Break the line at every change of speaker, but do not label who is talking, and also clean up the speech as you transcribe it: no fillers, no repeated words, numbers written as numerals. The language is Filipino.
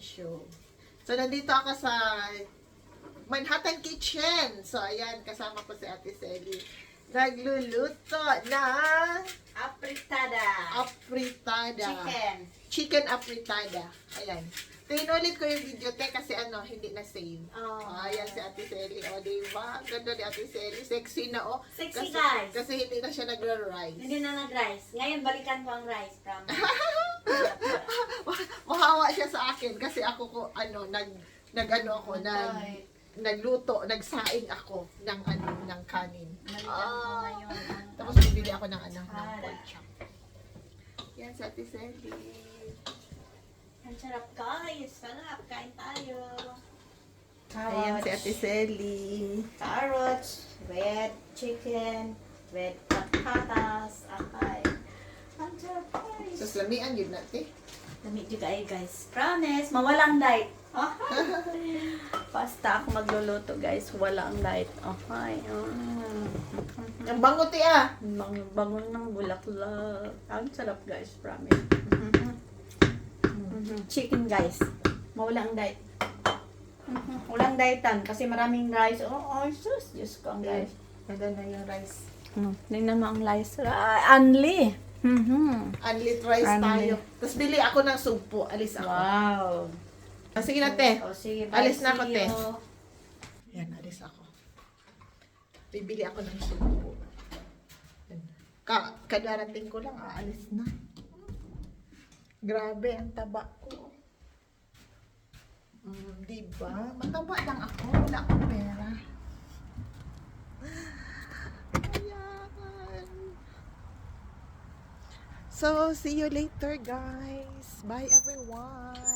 show. So, nandito ako sa Manhattan Kitchen. So, ayan, kasama ko si Ate Selly. Nagluluto ng apritada. Chicken apritada. Ayan. Tinulit ko yung video, kasi hindi na-save. Ayan si Ate Selly. O, diba? Ganda ni Ate Selly. Sexy na, oh.
Sexy,
kasi,
guys.
Kasi hindi na siya nagro-rice.
Hindi na nag-rice. Ngayon, balikan ko ang rice. Promise.
Mahawa siya sa akin kasi ako ko nagluto, nagsaing ako ng kanin. Tapos bibili ako ng pork chop. Yan sa Ate Selly.
Ang sarap, guys. Sarap. Kain tayo.
Ayan si Ate Selly.
Carrots, red chicken, red patatas. Okay. Ang sarap, guys.
So, lamian yun natin.
Lamig juga guys. Promise, mawalang diet. Basta ako magluluto, guys. Walang diet. Okay.
Ang bango ti ah.
Bangon ng bulaklak. Ang sarap, guys. Promise. Chicken, guys. Mawalang diet. Walang dietan kasi maraming rice. Sus. Diyos ko, ang guys.
Ganda na yung rice.
Tingnan mo ang rice. Unli.
Unlit rice
Unli.
tayo. Tapos bili ako ng sugpo. Alis ako.
Wow.
Sige na, te.
Sige,
Alis na ako,
see
te.
you.
Yan, alis ako. Bibili ako ng sugpo. Kadarating ko lang, aalis na. Grabe, ang taba ko. Diba? Mataba lang ako. Wala akong pera. Ayan. So, see you later, guys. Bye, everyone.